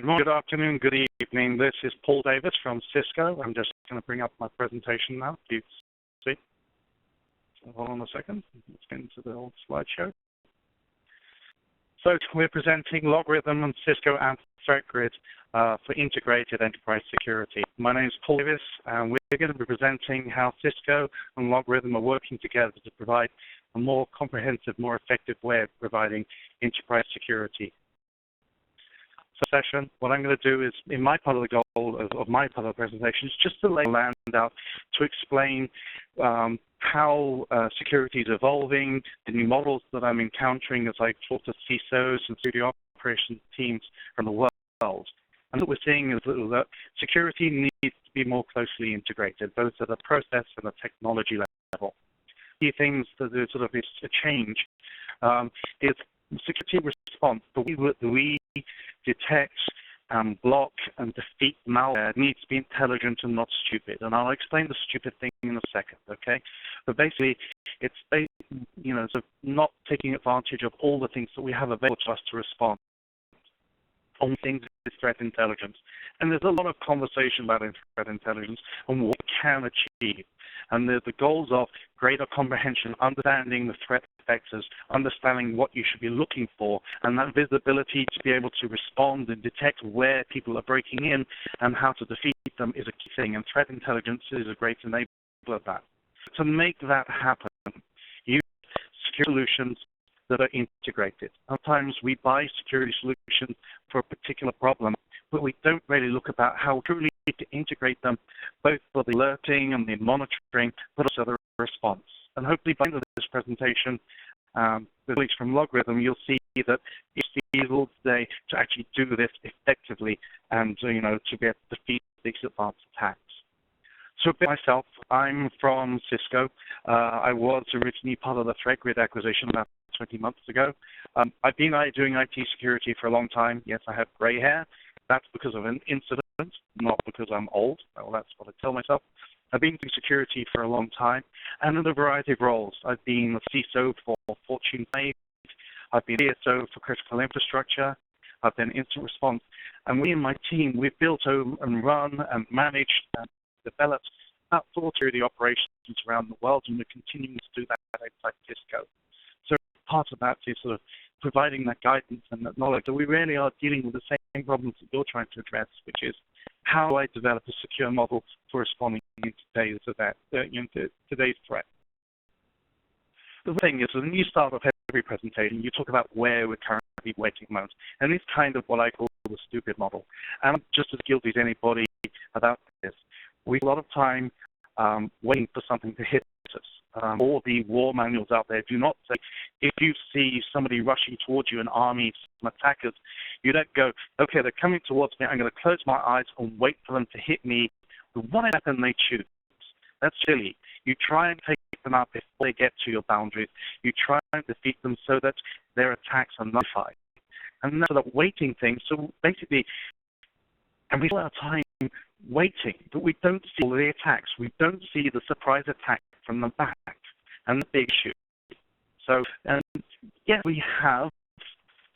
morning, good afternoon, good evening. This is Paul Davis from Cisco. I'm just going to bring up my presentation now. Do you see? So hold on a second. Let's get into the old slideshow. So we're presenting LogRhythm and Cisco AMP Threat Grid for integrated enterprise security. My name is Paul Davis, and we're going to be presenting how Cisco and LogRhythm are working together to provide a more comprehensive, more effective way of providing enterprise security. Session, what I'm going to do is, in my part of the goal of my part of the presentation, is just to lay land out to explain how security is evolving, the new models that I'm encountering as I talk to CISOs and security operations teams from the world. And what we're seeing is that security needs to be more closely integrated, both at the process and the technology level. Key things that are sort of a change is security response. The way that we detect, block, and defeat malware needs to be intelligent and not stupid. And I'll explain the stupid thing in a second, okay? But basically, it's sort of not taking advantage of all the things that we have available to us to respond. On things is threat intelligence. And there's a lot of conversation about threat intelligence and what we can achieve. And the goals of greater comprehension, understanding the threat vectors, understanding what you should be looking for, and that visibility to be able to respond and detect where people are breaking in and how to defeat them is a key thing. And threat intelligence is a great enabler of that. To make that happen, use security solutions that are integrated. Sometimes we buy security solutions for a particular problem, but we don't really look about how truly to integrate them, both for the alerting and the monitoring, but also the response. And hopefully by the end of this presentation, the colleagues from LogRhythm, you'll see that it's feasible today to actually do this effectively and to be able to defeat these advanced attacks. So myself, I'm from Cisco. I was originally part of the Threat Grid acquisition about 20 months ago. I've been doing IT security for a long time. Yes, I have gray hair. That's because of an incident, not because I'm old. Well, that's what I tell myself. I've been doing security for a long time and in a variety of roles. I've been a CISO for Fortune 5. I've been CSO for critical infrastructure. I've been incident response. And we and my team, we've built and run and managed and developed about 4 security operations around the world, and we're continuing to do that outside Cisco. So part of that is sort of providing that guidance and that knowledge. So we really are dealing with the same problems that you're trying to address, which is how do I develop a secure model for responding in today's threat. The thing is, when you start off every presentation, you talk about where we're currently waiting most, and it's kind of what I call the stupid model. And I'm just as guilty as anybody about this. We spend a lot of time waiting for something to hit us. All the war manuals out there do not say, if you see somebody rushing towards you, an army, some attackers, you don't go, okay, they're coming towards me, I'm going to close my eyes and wait for them to hit me. The one happen they choose. That's silly. You try and take them out before they get to your boundaries. You try and defeat them so that their attacks are nullified. And that's that waiting thing. So basically, and we spend our time waiting, but we don't see all the attacks. We don't see the surprise attack from the back and the big issue. So, yes, we have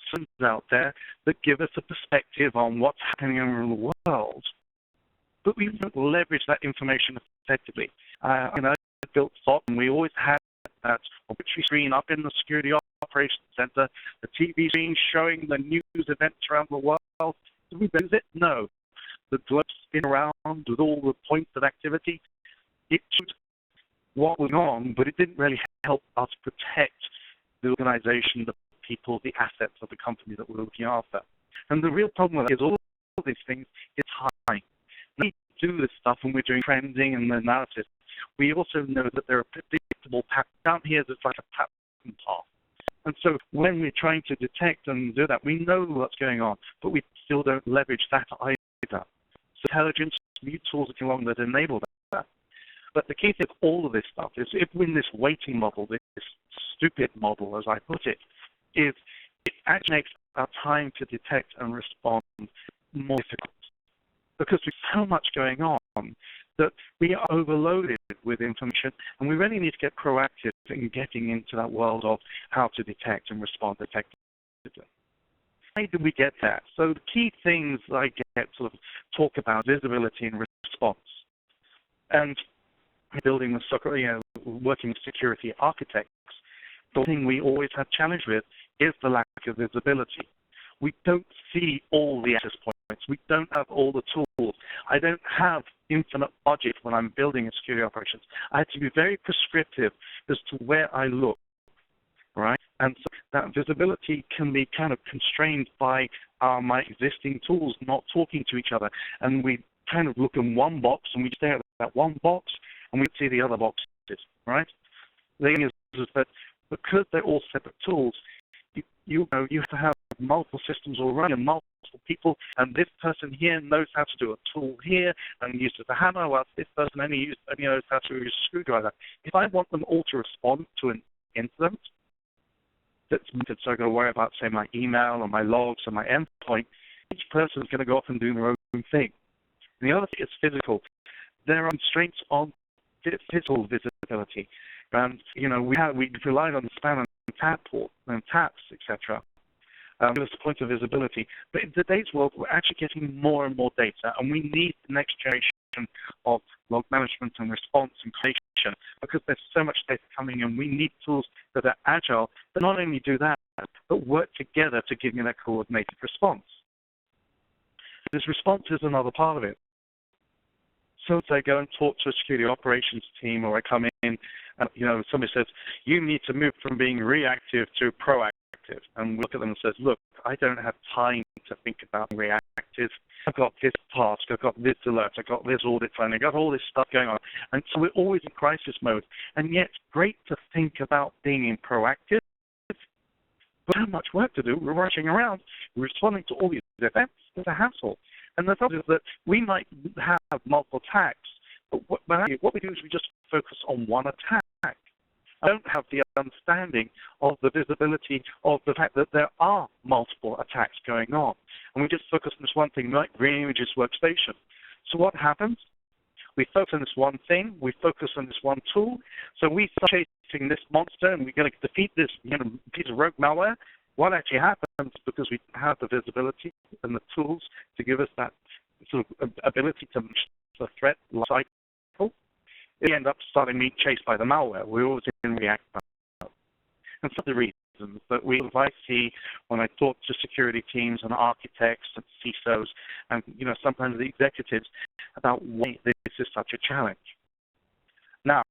solutions out there that give us a perspective on what's happening around the world, but we don't leverage that information effectively. I built SOC, and we always had that obituary screen up in the security operations center, the TV screen showing the news events around the world. Do we use it? No. The globe spin around with all the points of activity. It showed what was on, but it didn't really help us protect the organization, the people, the assets of the company that we're looking after. And the real problem with that is all of these things is time. We do this stuff when we're doing trending and analysis. We also know that there are predictable patterns. Down here, there's like a pattern path. And so when we're trying to detect and do that, we know what's going on, but we still don't leverage that either. So intelligence, new tools that come along that enable that. But the key thing of all of this stuff is if we're in this waiting model, this stupid model, as I put it, is it actually makes our time to detect and respond more difficult. Because there's so much going on that we are overloaded with information, and we really need to get proactive in getting into that world of how to detect and respond effectively. do we get that? So the key things I get sort of talk about visibility and response. And building the working with security architects, the thing we always have challenge with is the lack of visibility. We don't see all the access points. We don't have all the tools. I don't have infinite budget when I'm building a security operations. I have to be very prescriptive as to where I look, right? And so that visibility can be kind of constrained by my existing tools not talking to each other. And we kind of look in one box and we stare at that one box and we see the other boxes, right? The thing is that because they're all separate tools, you have to have multiple systems all running and multiple people, and this person here knows how to do a tool here and uses a hammer, while this person only knows how to use a screwdriver. If I want them all to respond to an incident that's limited, so I've got to worry about, say, my email or my logs or my endpoint, each person is going to go off and do their own thing. And the other thing is physical. There are constraints on physical visibility. And, we relied on the span and tap port and taps, etc. Give us a point of visibility. But in today's world, we're actually getting more and more data, and we need the next generation of log management and response and creation because there's so much data coming in. We need tools that are agile, but not only do that, but work together to give you that coordinated response. This response is another part of it. So if I go and talk to a security operations team, or I come in and somebody says, you need to move from being reactive to proactive. And we look at them and says, look, I don't have time to think about reactive. I've got this task, I've got this alert, I've got this audit plan, I've got all this stuff going on. And so we're always in crisis mode. And yet it's great to think about being in proactive, but how much work to do? We're rushing around, we're responding to all these events. It's a hassle. And the problem is that we might have multiple attacks, but what we do is we just focus on one attack. I don't have the understanding of the visibility of the fact that there are multiple attacks going on. And we just focus on this one thing, like green images workstation. So what happens? We focus on this one thing, we focus on this one tool. So we start chasing this monster and we're going to defeat this piece of rogue malware. What actually happens, because we have the visibility and the tools to give us that sort of ability to manage the threat life cycle, we end up starting being chased by the malware. We're always in react mode. And some of the reasons that I see when I talk to security teams and architects and CISOs and sometimes the executives about why this is such a challenge. Now,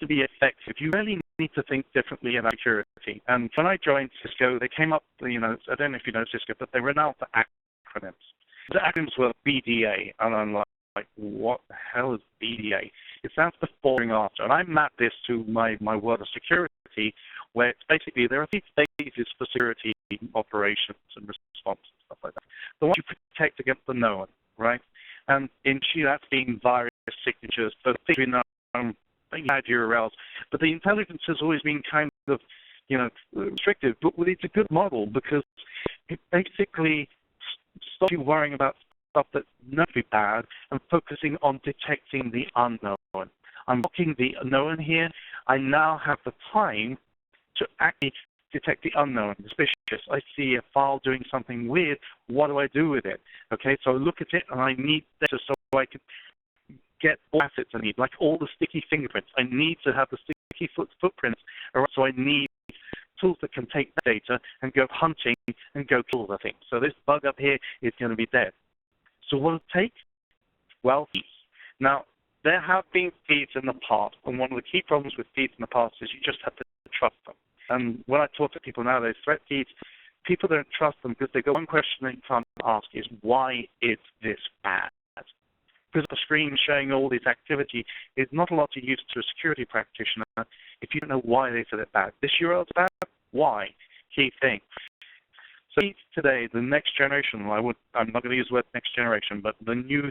to be effective, you really need to think differently about security. And when I joined Cisco, they came up, I don't know if you know Cisco, but they were renowned for acronyms. The acronyms were BDA, and I'm like, what the hell is BDA? It sounds before and after. And I mapped this to my world of security, where it's basically there are 3 phases for security operations and response and stuff like that. The one you protect against the known, right? And in G, that's being virus signatures, but things we know, bad URLs. But the intelligence has always been kind of, restrictive. But it's a good model because it basically stops you worrying about stuff that's not be bad and focusing on detecting the unknown. I'm blocking the known here. I now have the time to actually detect the unknown, suspicious. I see a file doing something weird. What do I do with it? Okay, so I look at it and I need data so I can get all assets I need, like all the sticky fingerprints. I need to have the sticky footprints, so I need tools that can take that data and go hunting and go kill the thing. So this bug up here is going to be dead. So what does it take? Well, feeds. Now, there have been feeds in the past, and one of the key problems with feeds in the past is you just have to trust them. And when I talk to people nowadays, threat feeds, people don't trust them because they go, one question they can't ask is, why is this bad? Because the screen showing all this activity is not a lot to use to a security practitioner if you don't know why they said it bad. This URL is bad? Why? Key thing. So today, the next generation, I'm not going to use the word next generation, but the new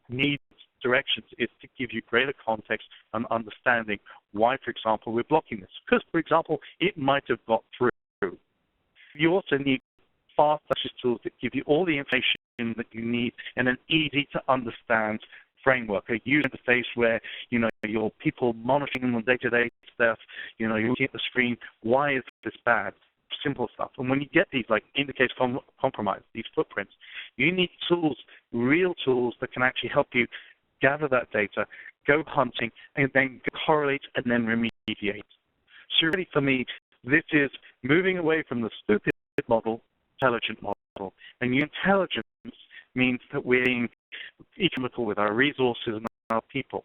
needs directions is to give you greater context and understanding why, for example, we're blocking this. Because, for example, it might have got through. You also need fast access tools that give you all the information that you need in an easy-to-understand framework, a user interface where, your people monitoring the day-to-day stuff, you're looking at the screen, why is this bad? simple stuff. And when you get these, like indicator compromise, these footprints, you need tools, real tools that can actually help you gather that data, go hunting, and then correlate and then remediate. So really, for me, this is moving away from the stupid model, intelligent model. And intelligence means that we're being economical with our resources and our people.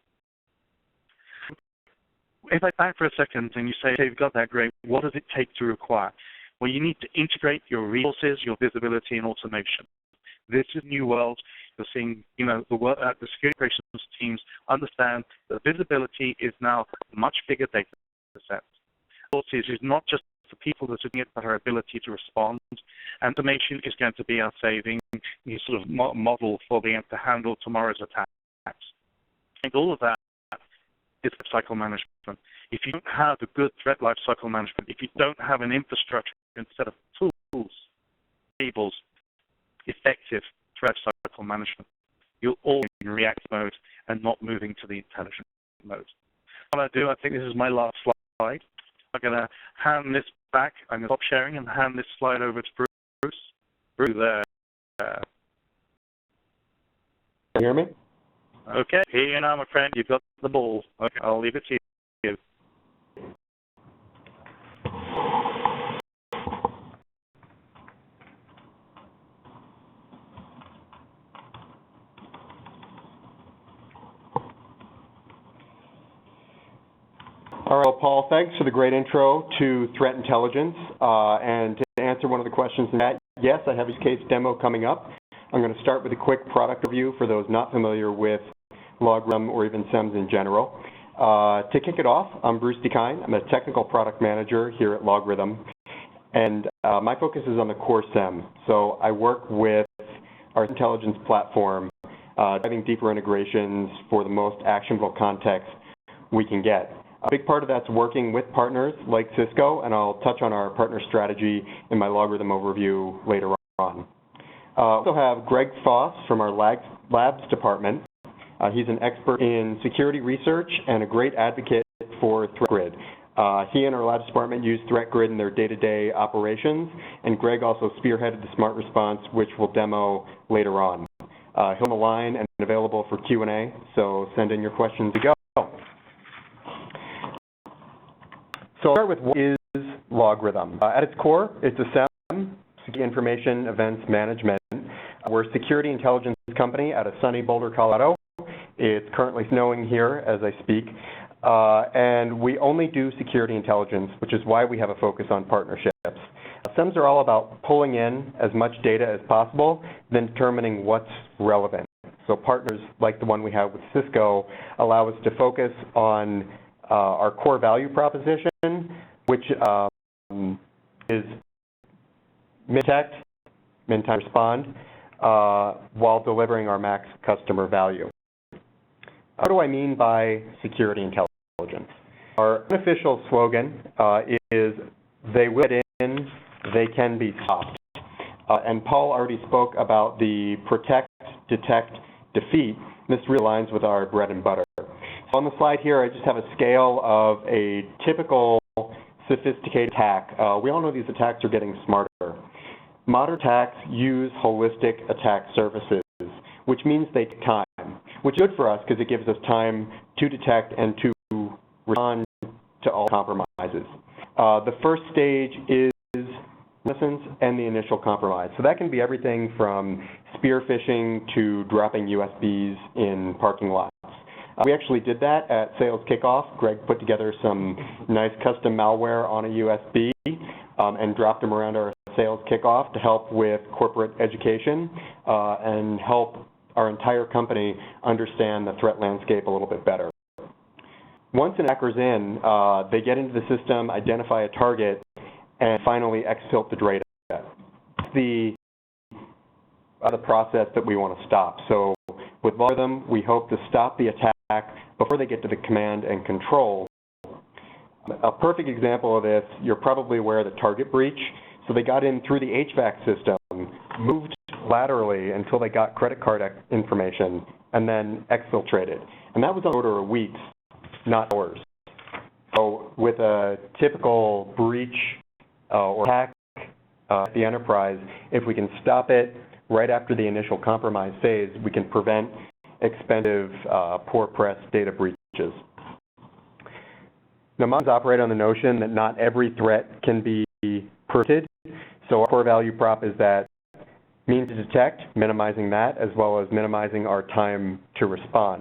If I back for a second and you say, okay, you've got that, great, what does it take to require? Well, you need to integrate your resources, your visibility, and automation. This is a new world. You're seeing, the security operations teams understand that visibility is now a much bigger data set. Resources is not just the people that are doing it, but our ability to respond. And automation is going to be our saving sort of model for being able to handle tomorrow's attacks. And all of that is lifecycle management. If you don't have a good threat lifecycle management, if you don't have an infrastructure instead of tools, tables, effective threat lifecycle management, you'll always be in react mode and not moving to the intelligent mode. What I do, I think this is my last slide. I'm going to hand this back. I'm going to stop sharing and hand this slide over to Bruce. Bruce, there. Can you hear me? Okay, here you are, my friend. You've got the ball. Okay, I'll leave it to you. All right, well, Paul, thanks for the great intro to threat intelligence. And to answer one of the questions in that, yes, I have a use case demo coming up. I'm going to start with a quick product review for those not familiar with LogRhythm or even SIEMs in general. To kick it off, I'm Bruce Deakyne. I'm a technical product manager here at LogRhythm. And my focus is on the core SIEM. So I work with our intelligence platform, driving deeper integrations for the most actionable context we can get. A big part of that's working with partners like Cisco, and I'll touch on our partner strategy in my LogRhythm overview later on. We also have Greg Foss from our labs department. He's an expert in security research and a great advocate for Threat Grid. He and our labs department use Threat Grid in their day-to-day operations, and Greg also spearheaded the SmartResponse, which we'll demo later on. He'll be on the line and available for Q&A, so send in your questions to go. So I'll start with what is LogRhythm. At its core, it's a SIEM, Security Information Events Management. We're a security intelligence company out of sunny Boulder, Colorado. It's currently snowing here as I speak. And we only do security intelligence, which is why we have a focus on partnerships. SIEMs are all about pulling in as much data as possible, then determining what's relevant. So partners like the one we have with Cisco allow us to focus on our core value proposition, which is min-detect, min-time respond, while delivering our max customer value. What do I mean by security intelligence? Our unofficial slogan is, they will get in, they can be stopped. And Paul already spoke about the protect, detect, defeat. This really aligns with our bread and butter. So on the slide here, I just have a scale of a typical sophisticated attack. We all know these attacks are getting smarter. Modern attacks use holistic attack surfaces, which means they take time, which is good for us because it gives us time to detect and to respond to all compromises. The first stage is reconnaissance and the initial compromise. So that can be everything from spear phishing to dropping USBs in parking lots. We actually did that at sales kickoff. Greg put together some nice custom malware on a USB and dropped them around our sales kickoff to help with corporate education and help our entire company understand the threat landscape a little bit better. Once an attacker's in, they get into the system, identify a target, and finally exfiltrate the data. That's the process that we want to stop. So with LogRhythm, we hope to stop the attack before they get to the command and control. A perfect example of this, you're probably aware of the target breach. So they got in through the HVAC system, moved laterally until they got credit card information, and then exfiltrated. And that was on the order of weeks, not hours. So with a typical breach or attack, at the enterprise. If we can stop it right after the initial compromise phase, we can prevent expensive, poor press data breaches. Now, models operate on the notion that not every threat can be prevented. So our core value prop is that means to detect, minimizing that, as well as minimizing our time to respond.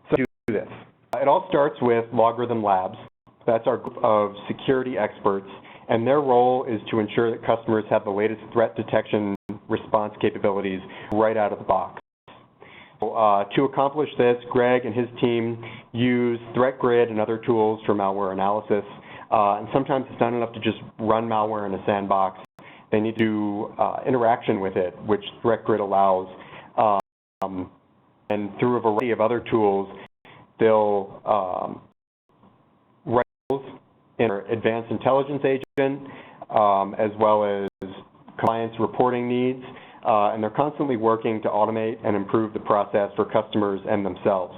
So do this. It all starts with LogRhythm Labs. That's our group of security experts, and their role is to ensure that customers have the latest threat detection response capabilities right out of the box. To accomplish this, Greg and his team use Threat Grid and other tools for malware analysis. And sometimes it's not enough to just run malware in a sandbox. They need to do interaction with it, which Threat Grid allows. And through a variety of other tools, they'll write tools in our advanced intelligence agent, as well as compliance reporting needs. And they're constantly working to automate and improve the process for customers and themselves.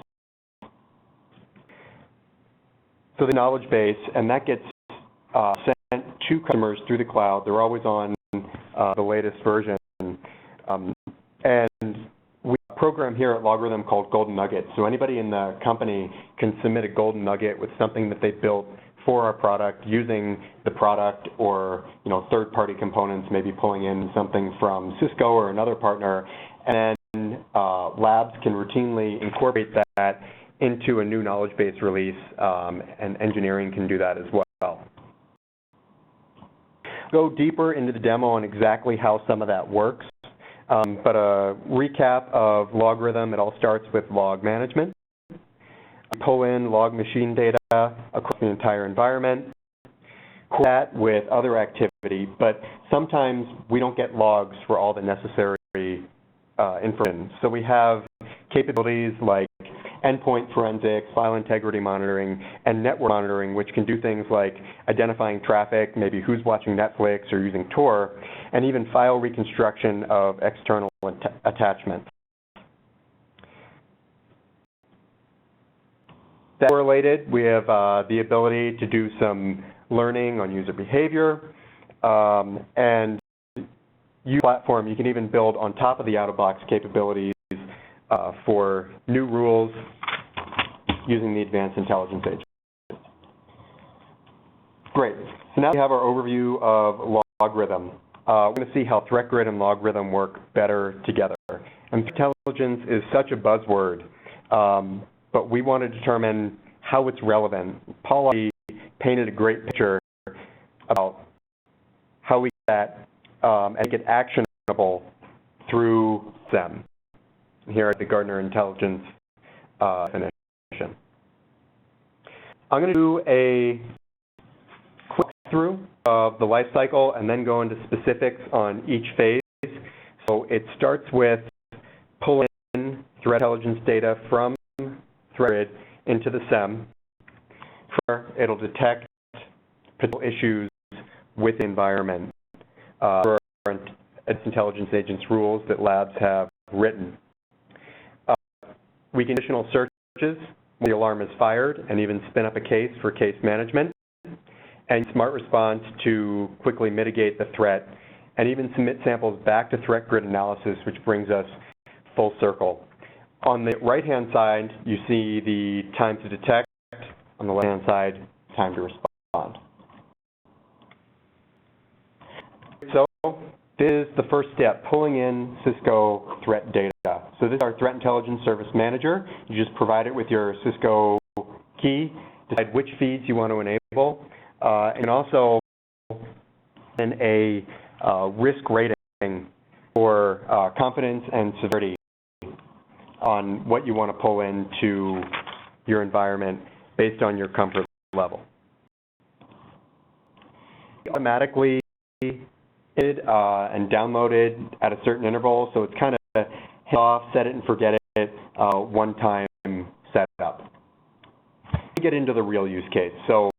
So the knowledge base, and that gets sent to customers through the cloud. They're always on the latest version. And we have a program here at LogRhythm called Golden Nugget. So anybody in the company can submit a Golden Nugget with something that they built for our product using the product or third-party components, maybe pulling in something from Cisco or another partner. And labs can routinely incorporate that into a new knowledge base release, and engineering can do that as well. Go deeper into the demo on exactly how some of that works, but a recap of LogRhythm, it all starts with log management. We pull in log machine data across the entire environment, correlate that with other activity, but sometimes we don't get logs for all the necessary information. So we have capabilities like endpoint forensics, file integrity monitoring, and network monitoring, which can do things like identifying traffic, maybe who's watching Netflix or using Tor, and even file reconstruction of external attachments. That correlated, we have the ability to do some learning on user behavior, and use platform. You can even build on top of the out-of-box capabilities for new rules using the Advanced Intelligence Agent. Great. So now we have our overview of LogRhythm. We're going to see how Threat Grid and LogRhythm work better together. And intelligence is such a buzzword, but we want to determine how it's relevant. Paul painted a great picture about how we get that and make it actionable through SIEM. Here at the Gartner Intelligence definition. I'm going to do a quick through of the life cycle and then go into specifics on each phase. So it starts with pulling in threat intelligence data from Threat Grid into the SIEM. It'll detect potential issues with the environment for intelligence agents rules that labs have written. We can do additional searches when the alarm is fired and even spin up a case for case management, and SmartResponse to quickly mitigate the threat, and even submit samples back to Threat Grid analysis, which brings us full circle. On the right-hand side, you see the time to detect. On the left-hand side, time to respond. So this is the first step, pulling in Cisco threat data. So this is our Threat Intelligence Service Manager. You just provide it with your Cisco key, decide which feeds you want to enable, and also in a risk rating for confidence and severity on what you want to pull into your environment based on your comfort level. Automatically and downloaded at a certain interval, so it's kind of hit off, set it and forget it, one-time setup. We get into the real use case. So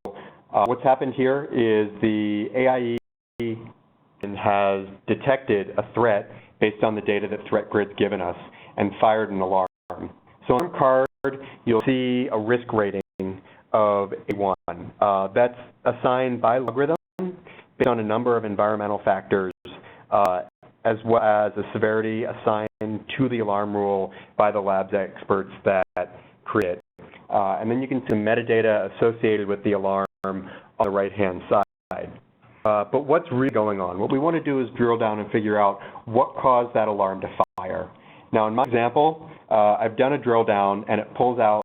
what's happened here is the AIE has detected a threat based on the data that Threat Grid's given us and fired an alarm. So on the card, you'll see a risk rating of A1. That's assigned by LogRhythm based on a number of environmental factors, as well as a severity assigned to the alarm rule by the labs experts that create it. And then you can see the metadata associated with the alarm on the right-hand side. But what's really going on? What we want to do is drill down and figure out what caused that alarm to fire. Now, in my example, I've done a drill down, and it pulls out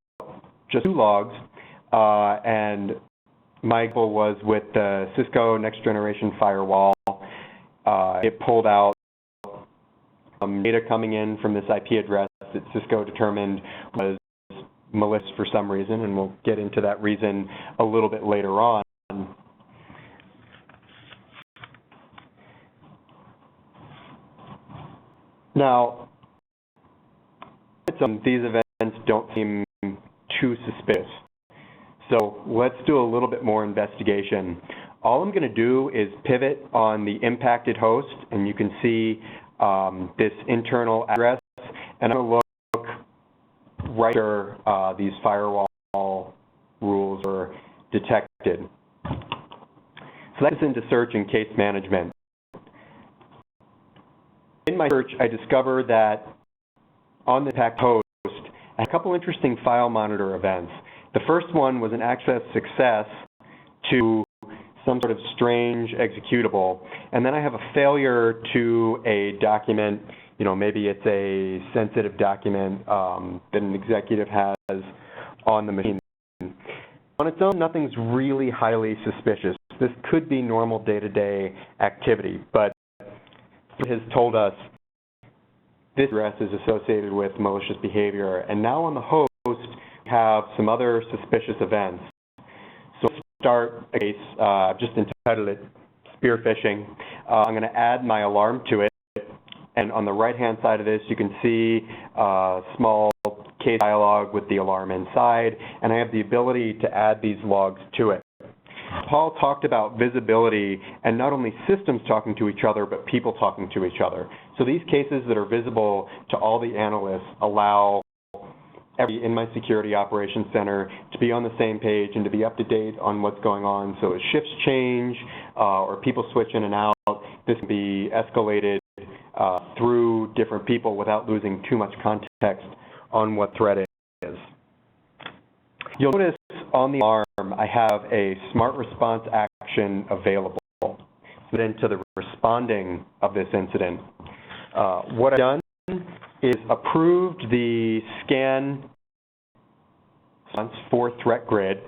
just 2 logs, and my example was with the Cisco Next Generation Firewall. It pulled out data coming in from this IP address that Cisco determined was malicious for some reason, and we'll get into that reason a little bit later on. Now, these events don't seem too suspicious. So let's do a little bit more investigation. All I'm going to do is pivot on the impacted host, and you can see this internal address, and I'm going to look right after these firewall rules were detected. So that's into search and case management. In my search, I discovered that on the impacted host, I had a couple interesting file monitor events. The first one was an access success to some sort of strange executable, and then I have a failure to a document. You know, maybe it's a sensitive document that an executive has on the machine. On its own, nothing's really highly suspicious. This could be normal day-to-day activity, but it has told us this address is associated with malicious behavior, and now on the host, we have some other suspicious events. So let's start a case. I've just entitled it Spear Phishing. I'm going to add my alarm to it, and on the right-hand side of this, you can see a small case dialog with the alarm inside, and I have the ability to add these logs to it. Paul talked about visibility and not only systems talking to each other, but people talking to each other. So these cases that are visible to all the analysts allow everybody in my security operations center to be on the same page and to be up to date on what's going on. So as shifts change or people switch in and out, this can be escalated through different people without losing too much context on what threat is. You'll notice on the alarm I have a SmartResponse action available. So then to the responding of this incident, what I've done is approved the scan response for Threat Grid,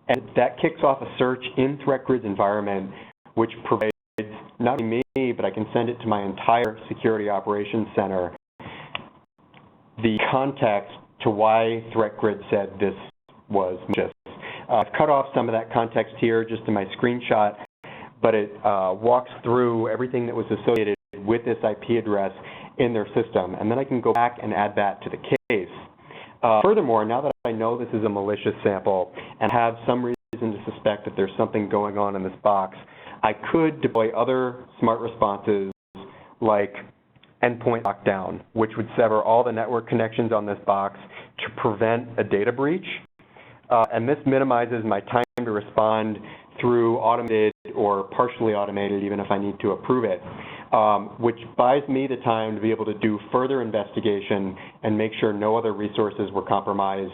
and that kicks off a search in Threat Grid's environment, which provides not only me, but I can send it to my entire security operations center, the context to why Threat Grid said this was malicious. I've cut off some of that context here just in my screenshot, but it walks through everything that was associated with this IP address in their system, and then I can go back and add that to the case. Furthermore, now that I know this is a malicious sample and have some reason to suspect that there's something going on in this box, I could deploy other smart responses like endpoint lockdown, which would sever all the network connections on this box to prevent a data breach. And this minimizes my time to respond through automated or partially automated, even if I need to approve it, which buys me the time to be able to do further investigation and make sure no other resources were compromised,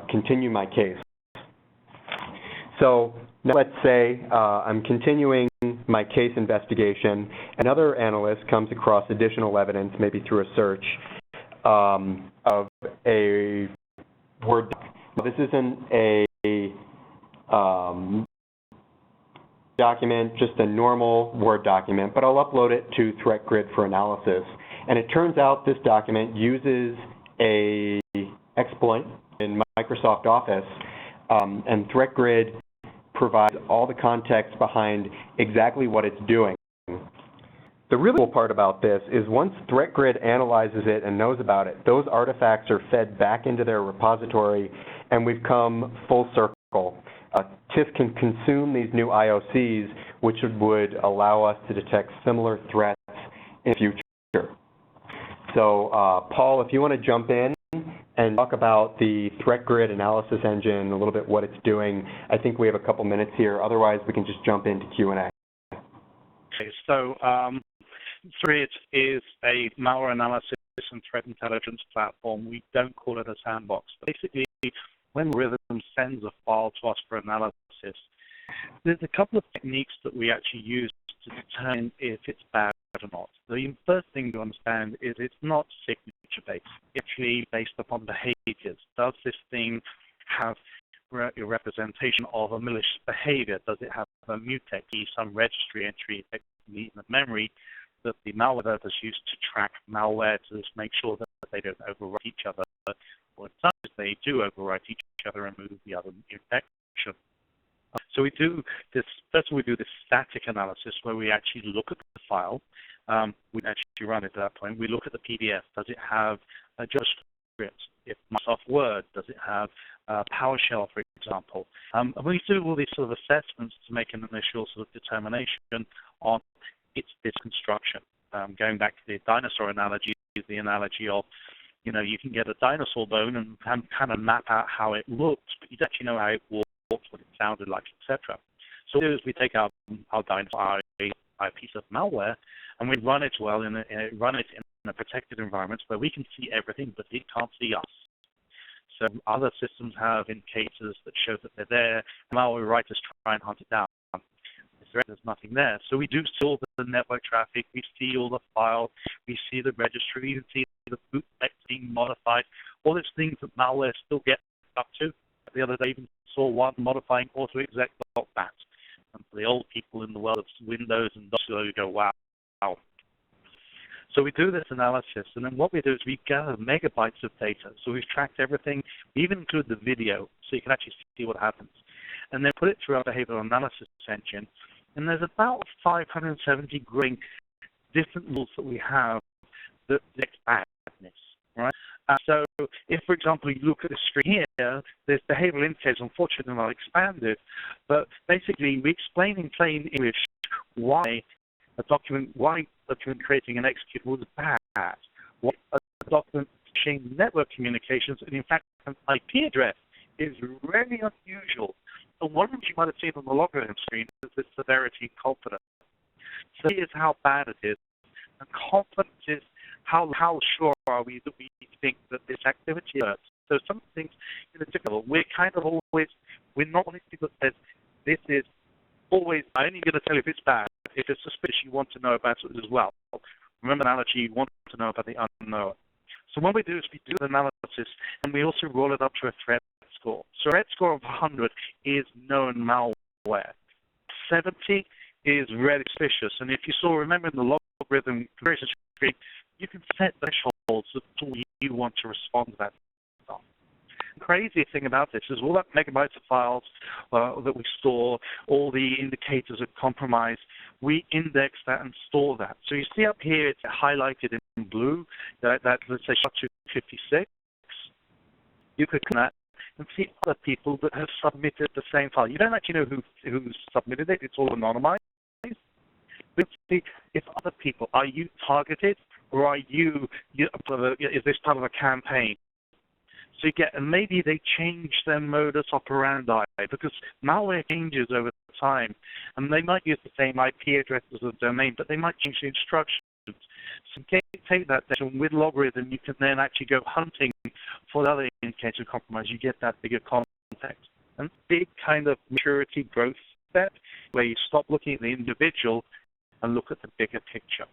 continue my case. So now let's say I'm continuing my case investigation. Another analyst comes across additional evidence, maybe through a search, of a Word doc. This isn't a document, just a normal Word document, but I'll upload it to Threat Grid for analysis. And it turns out this document uses a exploit in Microsoft Office, and Threat Grid provides all the context behind exactly what it's doing. The really cool part about this is once Threat Grid analyzes it and knows about it, those artifacts are fed back into their repository, and we've come full circle. TIF can consume these new IOCs, which would allow us to detect similar threats in the future. So, Paul, if you want to jump in and talk about the Threat Grid analysis engine, a little bit what it's doing. I think we have a couple minutes here. Otherwise, we can just jump into Q&A. Okay, so Grid is a malware analysis and threat intelligence platform. We don't call it a sandbox. Basically, when LogRhythm sends a file to us for analysis, there's a couple of techniques that we actually use to determine if it's bad or not. The first thing to understand is it's not signature-based. It's actually based upon behaviors. Does this thing have a representation of a malicious behavior? Does it have a mutex, some registry entry in the memory that the malware developers use to track malware to just make sure that they don't overwrite each other, or sometimes they do overwrite each other and move the other mutation. So we do this, first of all, we do this static analysis where we actually look at the file. We actually run it at that point. We look at the PDF. Does it have a JavaScript? If Microsoft Word, does it have PowerShell, for example? And we do all these sort of assessments to make an initial sort of determination on its construction. Going back to the dinosaur analogy, the analogy of, you know, you can get a dinosaur bone and kind of map out how it looks, but you don't actually know how it walks, what it sounded like, etc. So what we do is we take our dinosaur, our piece of malware, and we run it in a protected environment where we can see everything, but it can't see us. So other systems have indicators that show that they're there. Malware writers try and hunt it down. There's nothing there. So we do see all the network traffic, we see all the files, we see the registry, we see the bootleg being modified, all those things that malware still gets up to. The other day, even saw one modifying autoexec.bat. And for the old people in the world of Windows and DOS, you go, wow. So we do this analysis, and then what we do is we gather megabytes of data. So we've tracked everything. We even include the video, so you can actually see what happens. And then put it through our behavioral analysis engine. And there's about 570 growing different rules that we have that detect badness, right? So if, for example, you look at the screen here, there's behavioral indicators, unfortunately not expanded, but basically we explain in plain English why a document creating an executable is bad, why a document sharing network communications, and in fact an IP address is really unusual. And one of them you might have seen on the LogRhythm screen is the severity and confidence. So here's how bad it is. And confidence is how sure are we that we think that this activity hurts. So some things in a difficult, we're kind of always, we're not one of these people that says this is always, I'm only going to tell you if it's bad. If it's suspicious, you want to know about it as well. Remember the analogy, you want to know about the unknown. So what we do is we do the analysis, and we also roll it up to a threat score. So a threat score of 100 is known malware. 70 is really suspicious. And if you saw, remember in the LogRhythm comparison screen, you can set thresholds of you want to respond to that stuff. The crazy thing about this is all that megabytes of files that we store, all the indicators of compromise, we index that and store that. So you see up here, it's highlighted in blue, that let's say SHA-256. You could click that and see other people that have submitted the same file. You don't actually know who submitted it. It's all anonymized. But see if other people, are you targeted, or are is this part of a campaign? So you get, and maybe they change their modus operandi, because malware changes over time, and they might use the same IP address as the domain, but they might change the instructions. So take that data, and with LogRhythm, you can then actually go hunting for the other indicators of compromise. You get that bigger context. And big kind of maturity growth step, where you stop looking at the individual and look at the bigger picture.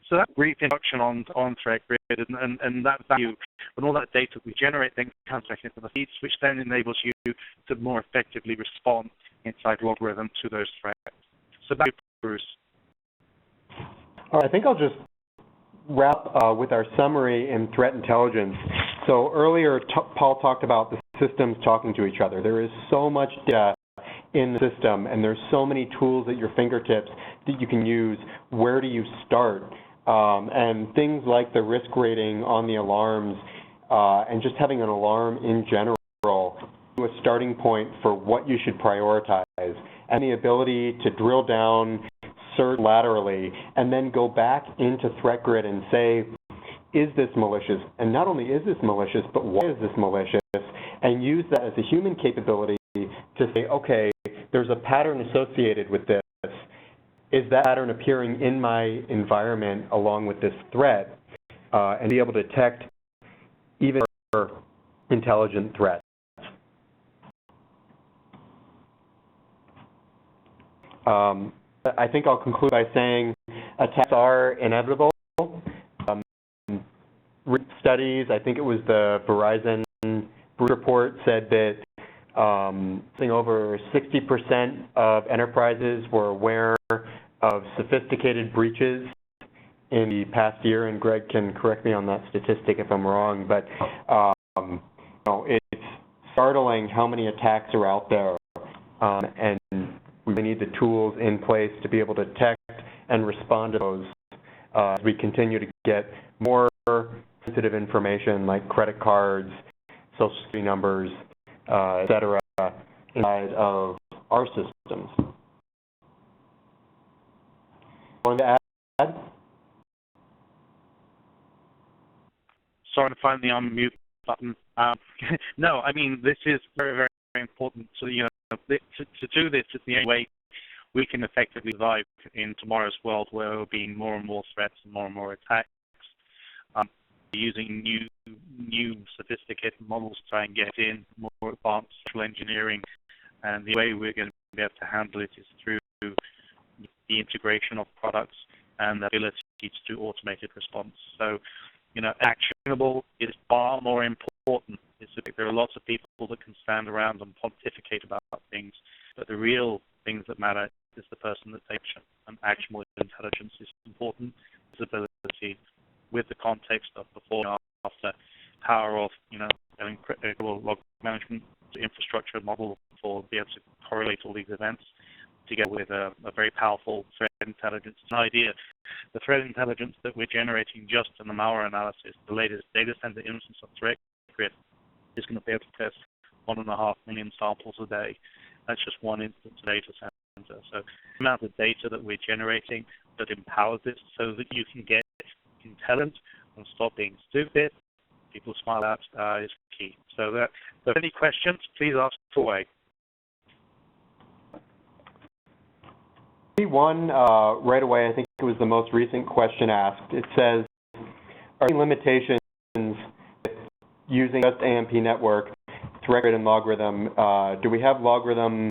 So that brief introduction on Threat Grid and that value and all that data we generate then comes back into the feeds, which then enables you to more effectively respond inside LogRhythm to those threats. So back to Bruce. All right, I think I'll just wrap with our summary in threat intelligence. So earlier, Paul talked about the systems talking to each other. There is so much data in the system, and there's so many tools at your fingertips that you can use. Where do you start? And things like the risk rating on the alarms and just having an alarm in general, a starting point for what you should prioritize, and the ability to drill down, search laterally, and then go back into Threat Grid and say, is this malicious? And not only is this malicious, but why is this malicious? And use that as a human capability to say, okay, there's a pattern associated with this. Is that pattern appearing in my environment along with this threat? And be able to detect even more intelligent threats. I think I'll conclude by saying attacks are inevitable. Studies, I think it was the Verizon report, said that over 60% of enterprises were aware of sophisticated breaches in the past year, and Greg can correct me on that statistic if I'm wrong, but it's startling how many attacks are out there, and we need the tools in place to be able to detect and respond to those as we continue to get more sensitive information like credit cards, social security numbers, et cetera, inside of our systems. Want to add? Sorry to find the unmute button. No, I mean, this is very, very, very important. So, to do this is the only way we can effectively survive in tomorrow's world where there will be more and more threats and more attacks. Using new sophisticated models to try and get in more advanced social engineering, and the way we're going to be able to handle it is through the integration of products and the ability to do automated response. So, actionable is far more important. There are lots of people that can stand around and pontificate about things, but the real things that matter is the person that takes action. And actionable intelligence is important. Visibility with the context of before and after, power of critical log management infrastructure model for be able to correlate all these events together with a very powerful threat intelligence idea. The threat intelligence that we're generating just in the malware analysis, the latest data center instance of Threat Grid, is going to be able to test 1.5 million samples a day. That's just one instance of data center. So the amount of data that we're generating that empowers this so that you can get intelligent and stop being stupid, people smile at, is key. So if there are any questions, please ask away. One right away, I think it was the most recent question asked. It says, are there any limitations using just AMP network, Threat Grid and LogRhythm? Do we have LogRhythm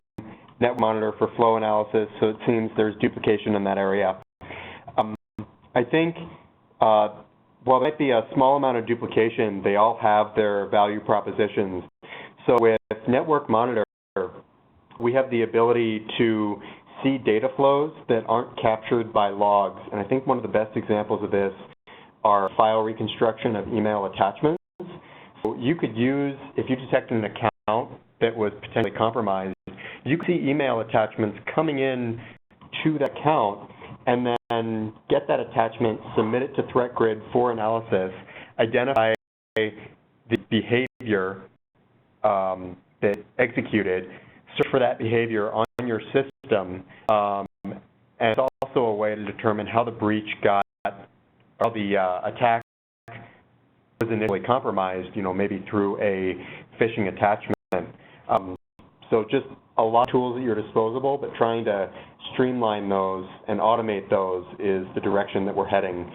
Network Monitor for flow analysis? So it seems there's duplication in that area. I think while there might be a small amount of duplication, they all have their value propositions. So with Network Monitor, we have the ability to see data flows that aren't captured by logs. And I think one of the best examples of this are file reconstruction of email attachments. So you could use, if you detected an account that was potentially compromised, you could see email attachments coming in to that account and then get that attachment, submit it to Threat Grid for analysis, identify the behavior that executed, search for that behavior on your system, and it's also a way to determine how the breach got, how the attack was initially compromised, maybe through a phishing attachment. So just a lot of tools at your disposal, but trying to streamline those and automate those is the direction that we're heading.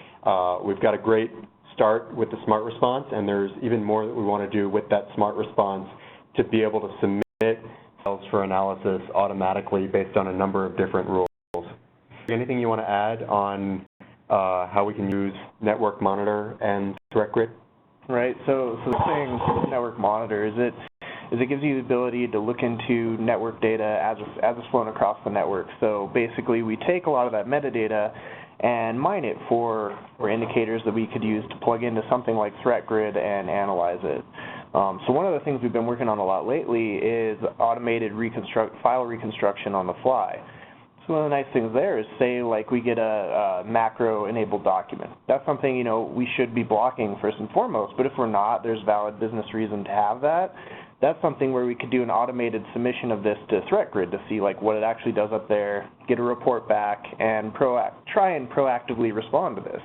We've got a great start with the SmartResponse, and there's even more that we want to do with that SmartResponse to be able to submit files for analysis automatically based on a number of different rules. Anything you want to add on how we can use Network Monitor and Threat Grid? Right. So the thing with Network Monitor is it gives you the ability to look into network data as it's flown across the network. So basically, we take a lot of that metadata and mine it for indicators that we could use to plug into something like Threat Grid and analyze it. So one of the things we've been working on a lot lately is automated file reconstruction on the fly. So one of the nice things there is, say, like we get a macro-enabled document. That's something, we should be blocking first and foremost, but if we're not, there's valid business reason to have that. That's something where we could do an automated submission of this to Threat Grid to see what it actually does up there, get a report back, and try and proactively respond to this.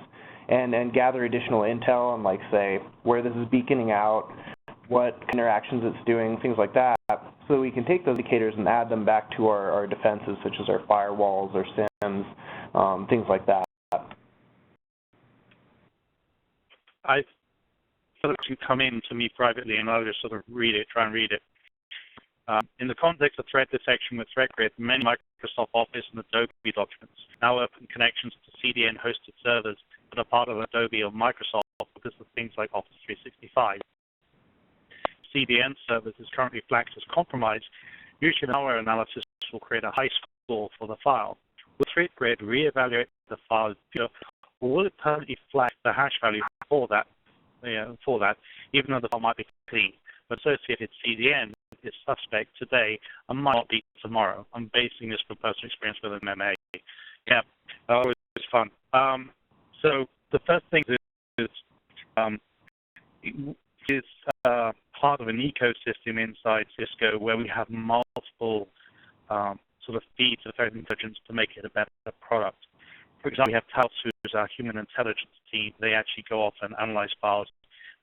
and gather additional intel on, like, say, where this is beaconing out, what interactions it's doing, things like that, so we can take those indicators and add them back to our defenses, such as our firewalls, our SIEMs, things like that. I sort of come in to me privately, and I'll just sort of try and read it. In the context of threat detection with Threat Grid, many Microsoft Office and Adobe documents now open connections to CDN-hosted servers that are part of Adobe or Microsoft because of things like Office 365. CDN servers is currently flagged as compromised. Usually, malware analysis will create a high score for the file. Will Threat Grid reevaluate the file, or will it permanently flag the hash value for that, even though the file might be clean? But associated CDN is suspect today and might not be tomorrow. I'm basing this from personal experience with MMA. Yeah, always fun. So the first thing is part of an ecosystem inside Cisco where we have multiple sort of feeds of threat intelligence to make it a better product. For example, we have Talos, who's our human intelligence team. They actually go off and analyze files,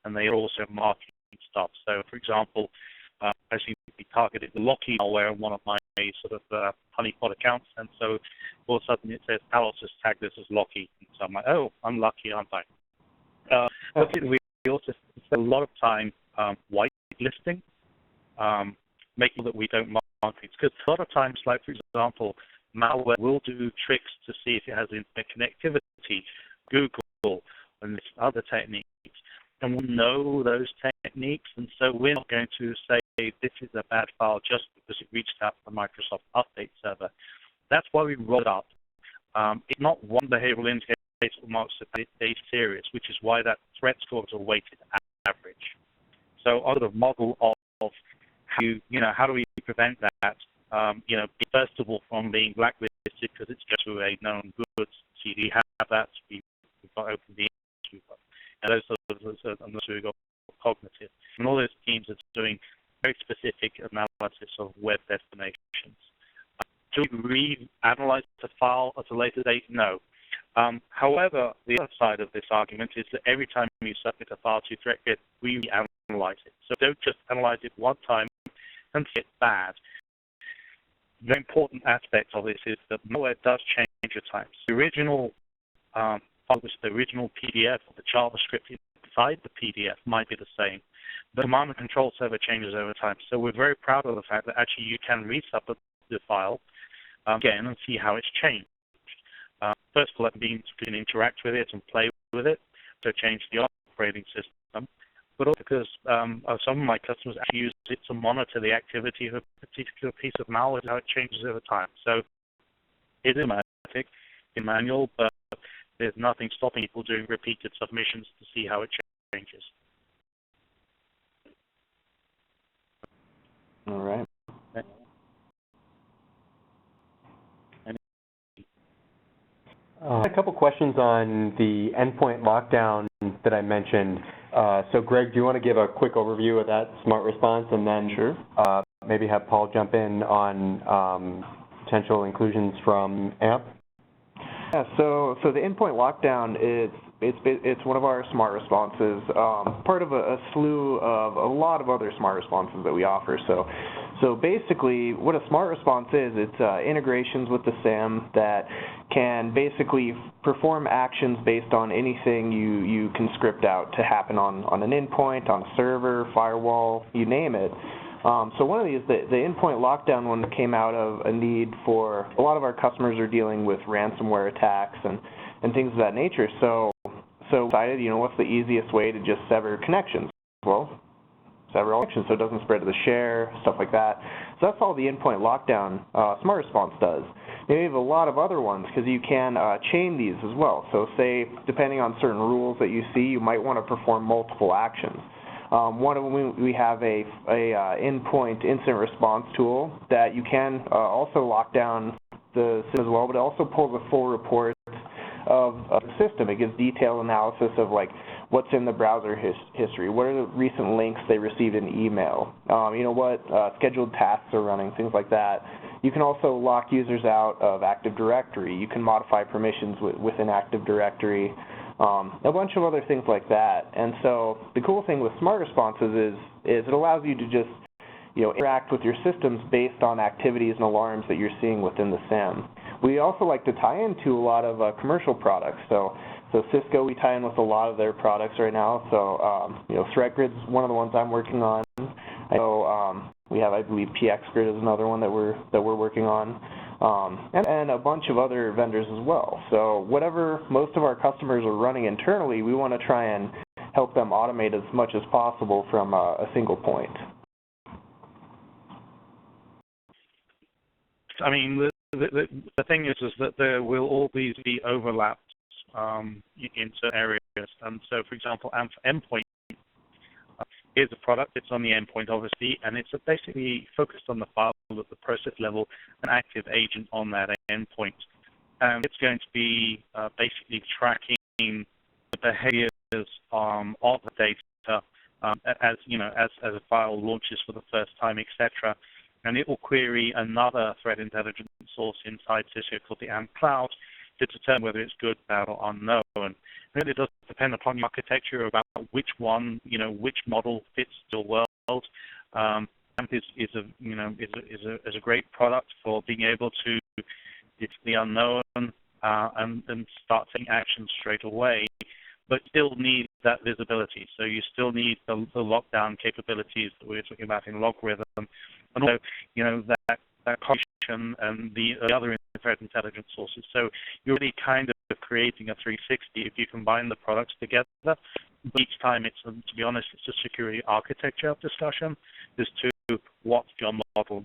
and they are also marking stuff. So, for example, I seem to be targeted the Lockheed malware on one of my sort of honeypot accounts, and so all of a sudden it says Talos has tagged this as Lockheed. And so I'm like, oh, I'm lucky, aren't I? But we also spend a lot of time whitelisting, making sure that we don't mark things. Because a lot of times, like, for example, malware will do tricks to see if it has internet connectivity, Google, and other techniques. And we know those techniques, and so we're not going to say this is a bad file just because it reached out to the Microsoft update server. That's why we roll it up. It's not one behavioral indicator that marks a serious, which is why that threat scores are weighted average. So I sort of model of how do we prevent that? First of all, from being blacklisted because it's just to a known goods. CD have that. We've got OpenDNS. We've got those unless we've got cognitive, and all those teams are doing very specific analysis of web destinations. Do we reanalyze the file at a later date? No. However, the other side of this argument is that every time you submit a file to Threat Grid, we reanalyze it. So don't just analyze it one time and see it's bad. The important aspect of this is that malware does change at times. The original the original PDF or the JavaScript inside the PDF might be the same. The command and control server changes over time. So we're very proud of the fact that actually you can resubmit the file again and see how it's changed. First of all, that means you can interact with it and play with it, so change the operating system. But also because some of my customers actually use it to monitor the activity of a particular piece of malware, how it changes over time. So it is automatic, in manual, but there's nothing stopping people doing repeated submissions to see how it changes. All right. A couple questions on the endpoint lockdown that I mentioned. So Greg, do you want to give a quick overview of that SmartResponse, and then sure. Maybe have Paul jump in on potential inclusions from AMP? Yeah, so the endpoint lockdown it's one of our smart responses, part of a slew of a lot of other smart responses that we offer. So basically, what a smart response is, it's integrations with the SIEM that can basically perform actions based on anything you can script out to happen on an endpoint, on a server, firewall, you name it. So one of these, the endpoint lockdown one came out of a need for a lot of our customers are dealing with ransomware attacks and things of that nature. So decided, what's the easiest way to just sever connections? Well, sever all connections so it doesn't spread to the share, stuff like that. So that's all the endpoint lockdown SmartResponse does. Now, we have a lot of other ones because you can chain these as well. So say, depending on certain rules that you see, you might want to perform multiple actions. One of them, we have a endpoint incident response tool that you can also lock down the system as well, but it also pulls a full report of the system. It gives detailed analysis of like what's in the browser history, what are the recent links they received in email, what scheduled tasks are running, things like that. You can also lock users out of Active Directory. You can modify permissions within Active Directory. a bunch of other things like that. And so the cool thing with SmartResponses is it allows you to just interact with your systems based on activities and alarms that you're seeing within the SIEM. We also like to tie into a lot of commercial products. So Cisco, we tie in with a lot of their products right now. So Threat Grid's one of the ones I'm working on. I know we have, I believe, PX Grid is another one that we're working on, and a bunch of other vendors as well. So whatever most of our customers are running internally, we want to try and help them automate as much as possible from a single point. I mean, the thing is that there will always be overlaps in certain areas. And so, for example, endpoint is a product. It's on the endpoint, obviously, and it's basically focused on the file at the process level, an active agent on that endpoint. And it's going to be basically tracking the behaviors of the data as a file launches for the first time, etc. And it will query another threat intelligence source inside Cisco called the AMP Cloud to determine whether it's good, bad, or unknown. And it does depend upon your architecture about which one, which model fits your world. AMP is a great product for being able to detect the unknown and start taking action straight away, but still need that visibility. So you still need the lockdown capabilities that we were talking about in LogRhythm, and also that cognition and the other threat intelligence sources. So you're really kind of creating a 360 if you combine the products together. But each time, to be honest, it's a security architecture discussion as to what's your model.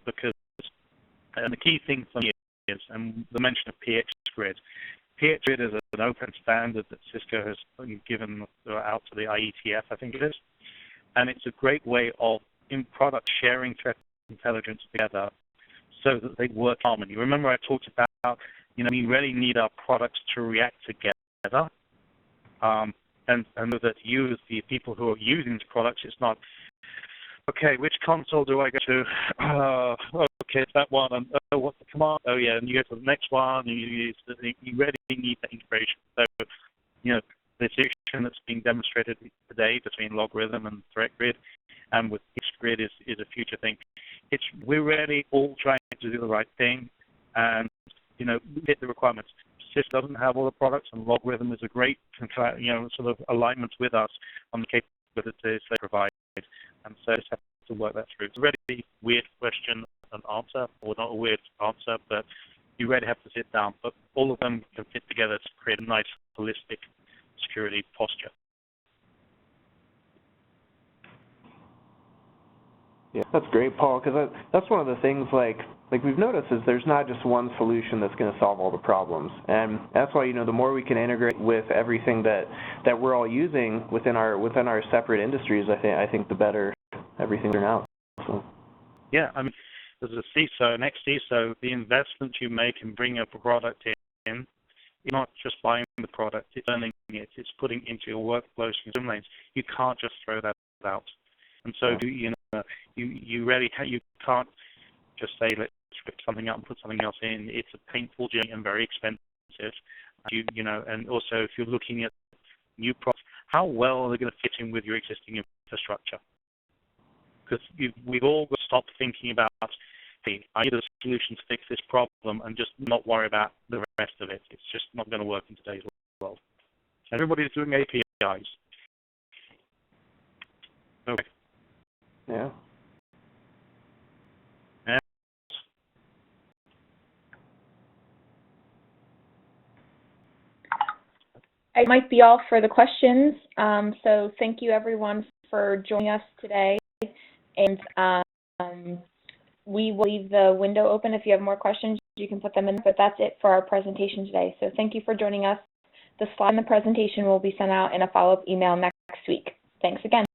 And the key thing for me is, and the mention of PX Grid. PX Grid is an open standard that Cisco has given out to the IETF, I think it is. And it's a great way of, in product, sharing threat intelligence together so that they work in harmony. Remember I talked about, we really need our products to react together. And that you, as the people who are using the products, it's not, okay, which console do I go to? Okay, it's that one. And what's the command? Oh, yeah, and you go to the next one. You really need that integration. So, the solution that's being demonstrated today between LogRhythm and Threat Grid and with PX Grid is a future thing. We're really all trying to do the right thing and, hit the requirements. Cisco doesn't have all the products, and LogRhythm is a great, sort of alignment with us on the capabilities they provide. And so just have to work that through. It's a really weird question and answer, or not a weird answer, but you really have to sit down. But all of them can fit together to create a nice, holistic security posture. Yeah, that's great, Paul, because that's one of the things like we've noticed is there's not just one solution that's going to solve all the problems, and that's why the more we can integrate with everything that we're all using within our separate industries, I think the better everything turns out. So. Yeah, I mean, as a CISO, an ex-CISO, the investment you make in bringing a product in, you're not just buying the product, it's learning it, it's putting into your workflows and swim lanes. You can't just throw that out. And so, you really you can't just say, let's strip something up and put something else in. It's a painful journey and very expensive. And also if you're looking at new products, how well are they going to fit in with your existing infrastructure? Because we've all got to stop thinking about, hey, I need a solution to fix this problem and just not worry about the rest of it. It's just not going to work in today's world. Everybody's doing APIs. Okay. Yeah. It might be all for the questions. So thank you everyone for joining us today. And we will leave the window open. If you have more questions, you can put them in. But that's it for our presentation today. So thank you for joining us. The slide and the presentation will be sent out in a follow-up email next week. Thanks again.